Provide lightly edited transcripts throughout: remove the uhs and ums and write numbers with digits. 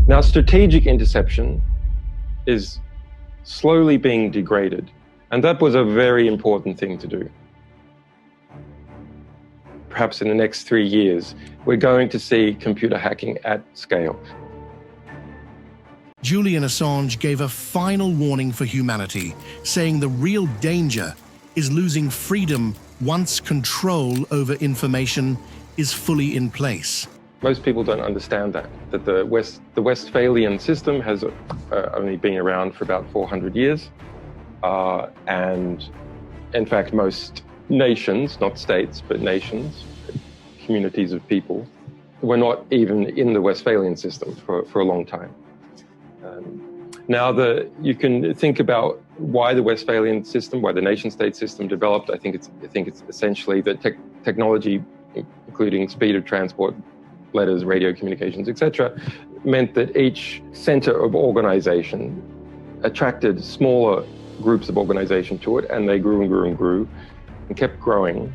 Now, strategic interception is slowly being degraded, and that was a very important thing to do. Perhaps in the next 3 years, we're going to see computer hacking at scale. Julian Assange gave a final warning for humanity, saying the real danger is losing freedom once control over information is fully in place. Most people don't understand that the Westphalian system has only been around for about 400 years. And in fact, most nations, not states, but nations, communities of people, were not even in the Westphalian system for a long time. Now, you can think about why the Westphalian system, why the nation-state system developed. I think it's essentially that technology, including speed of transport, letters, radio communications, etc., meant that each center of organization attracted smaller groups of organization to it, and they grew and grew and grew and kept growing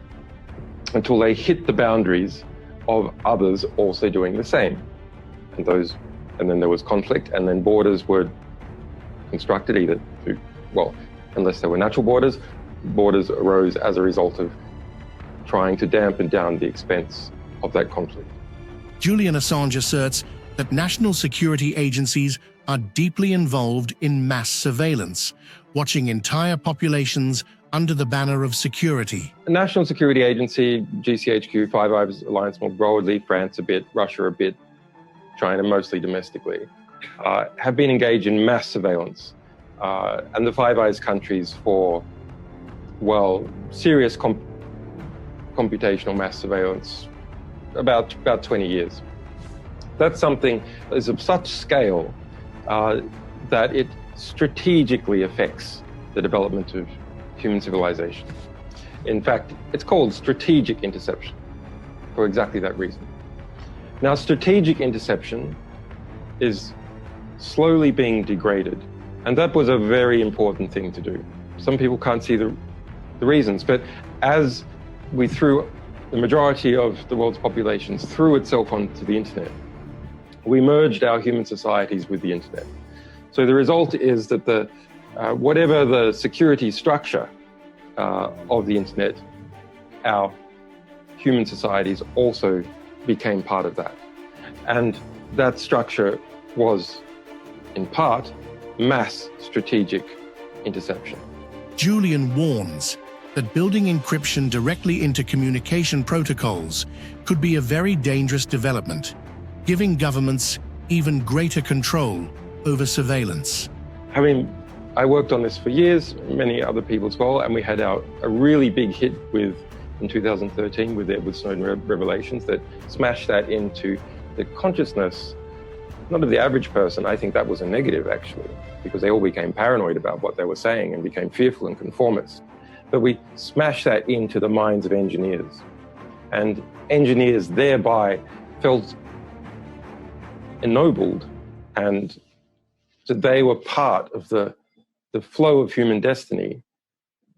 until they hit the boundaries of others also doing the same. And then there was conflict, and then borders were constructed either through, well, unless they were natural borders arose as a result of trying to dampen down the expense of that conflict. Julian Assange asserts that national security agencies are deeply involved in mass surveillance, watching entire populations under the banner of security. The National Security Agency, GCHQ, Five Eyes Alliance more broadly, France a bit, Russia a bit, China mostly domestically, have been engaged in mass surveillance. And the Five Eyes countries for, well, serious computational mass surveillance about 20 years. That's something that is of such scale that it strategically affects the development of human civilization. In fact, it's called strategic interception for exactly that reason. Now, strategic interception is slowly being degraded, and that was a very important thing to do. Some people can't see the reasons, but as the majority of the world's populations threw itself onto the internet, we merged our human societies with the internet. So the result is that whatever the security structure of the internet, our human societies also became part of that. And that structure was, in part, mass strategic interception. Julian warns that building encryption directly into communication protocols could be a very dangerous development, giving governments even greater control over surveillance. I worked on this for years, many other people as well, and we had a really big hit in 2013 with the Edward Snowden revelations that smashed that into the consciousness, not of the average person. I think that was a negative, actually, because they all became paranoid about what they were saying and became fearful and conformist. But we smashed that into the minds of engineers. And engineers thereby felt ennobled, and that they were part of the flow of human destiny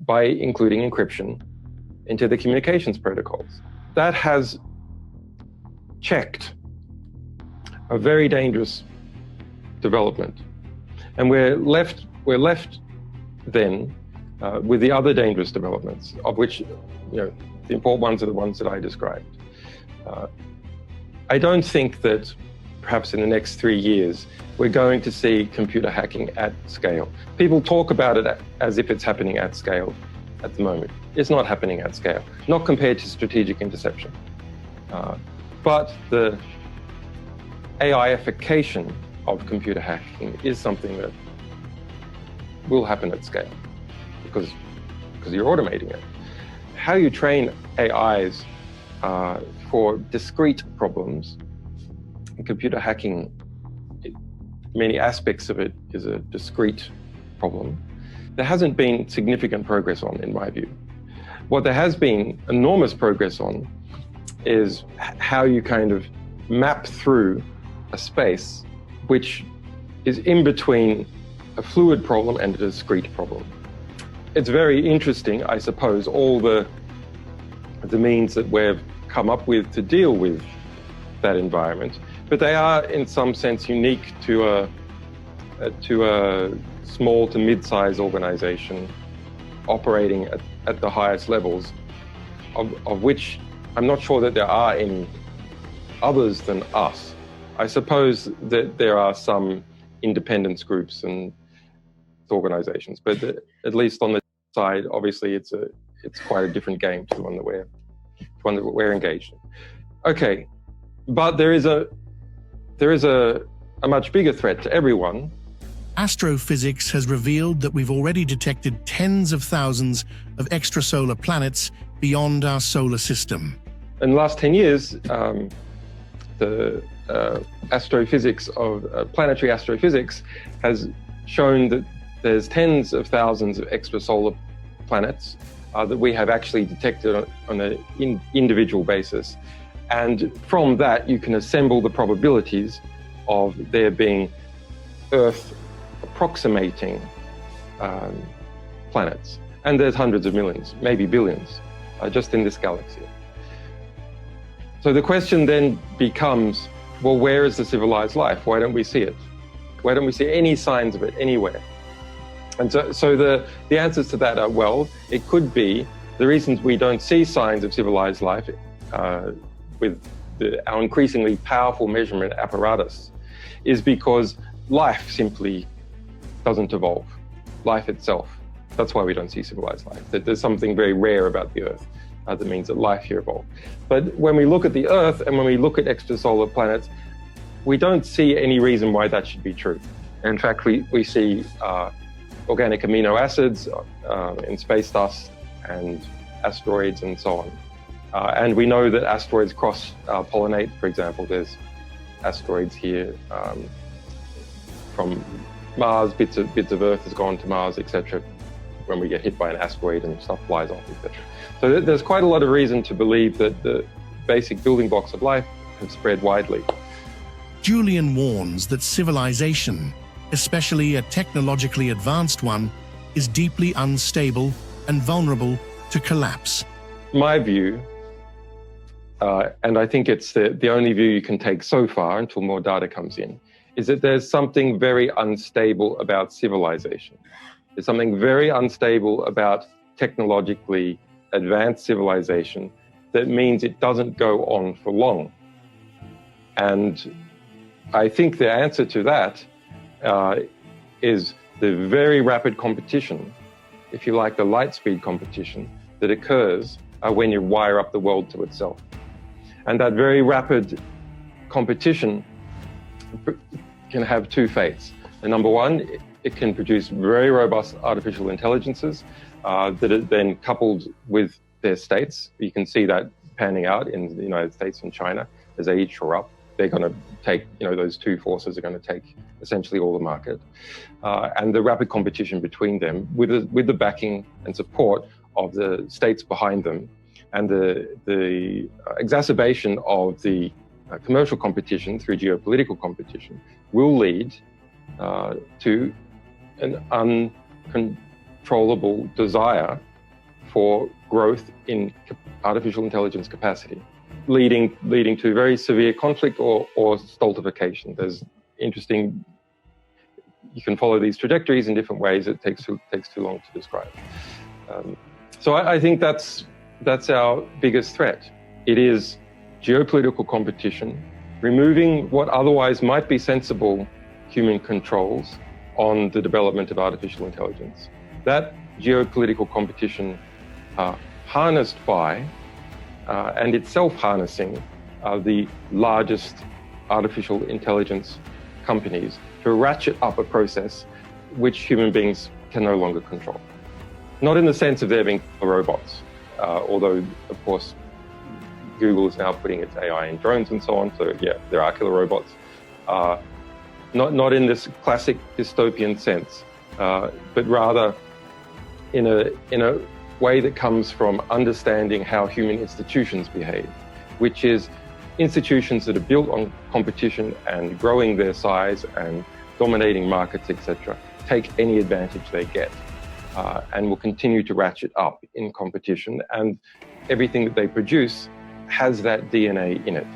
by including encryption into the communications protocols. That has checked a very dangerous development. And we're left then with the other dangerous developments, of which, the important ones are the ones that I described. I don't think that perhaps in the next 3 years, we're going to see computer hacking at scale. People talk about it as if it's happening at scale at the moment. It's not happening at scale, not compared to strategic interception. But the AIification of computer hacking is something that will happen at scale because you're automating it. How you train AIs for discrete problems, in computer hacking, many aspects of it is a discrete problem. There hasn't been significant progress on, in my view. What there has been enormous progress on is how you kind of map through a space which is in between a fluid problem and a discrete problem. It's very interesting, I suppose, all the means that we've come up with to deal with that environment. but they are in some sense unique to a small to mid-sized organization operating at the highest levels, of which I'm not sure that there are any others than us. I suppose that there are some independence groups and organizations, but at least on the side, obviously it's quite a different game to the one that we're engaged in. Okay, but there is a much bigger threat to everyone. Astrophysics has revealed that we've already detected tens of thousands of extrasolar planets beyond our solar system. In the last 10 years, the astrophysics of planetary astrophysics has shown that there's tens of thousands of extrasolar planets that we have actually detected on an individual basis. And from that, you can assemble the probabilities of there being Earth approximating planets. And there's hundreds of millions, maybe billions, just in this galaxy. So the question then becomes, well, where is the civilized life? Why don't we see it? Why don't we see any signs of it anywhere? And so the answers to that are, well, it could be the reasons we don't see signs of civilized life with our increasingly powerful measurement apparatus is because life simply doesn't evolve, life itself. That's why we don't see civilized life. There's something very rare about the Earth that means that life here evolved. But when we look at the Earth and when we look at extrasolar planets, we don't see any reason why that should be true. In fact, we see organic amino acids in space dust and asteroids and so on. And we know that asteroids cross-pollinate. For example, there's asteroids here from Mars, bits of Earth has gone to Mars, etc. When we get hit by an asteroid and stuff flies off, etc. So there's quite a lot of reason to believe that the basic building blocks of life have spread widely. Julian warns that civilization, especially a technologically advanced one, is deeply unstable and vulnerable to collapse. My view, and I think it's the only view you can take so far until more data comes in, is that there's something very unstable about civilization. There's something very unstable about technologically advanced civilization that means it doesn't go on for long. And I think the answer to that is the very rapid competition, if you like, the light speed competition that occurs when you wire up the world to itself. And that very rapid competition can have two fates. And number one, it can produce very robust artificial intelligences that are then coupled with their states. You can see that panning out in the United States and China as they each shore up. They're going to take, those two forces are going to take essentially all the market. And the rapid competition between them with the backing and support of the states behind them, and the exacerbation of the commercial competition through geopolitical competition will lead to an uncontrollable desire for growth in artificial intelligence capacity, leading to very severe conflict or stultification. There's interesting, you can follow these trajectories in different ways. It takes too long to describe. So I think that's our biggest threat. It is geopolitical competition, removing what otherwise might be sensible human controls on the development of artificial intelligence. That geopolitical competition harnessed by and itself harnessing the largest artificial intelligence companies to ratchet up a process which human beings can no longer control. Not in the sense of there being robots, although, of course, Google is now putting its AI in drones and so on, so yeah, there are killer robots. Not in this classic dystopian sense, but rather in a way that comes from understanding how human institutions behave, which is institutions that are built on competition and growing their size and dominating markets, etc., take any advantage they get and will continue to ratchet up in competition, and everything that they produce has that DNA in it.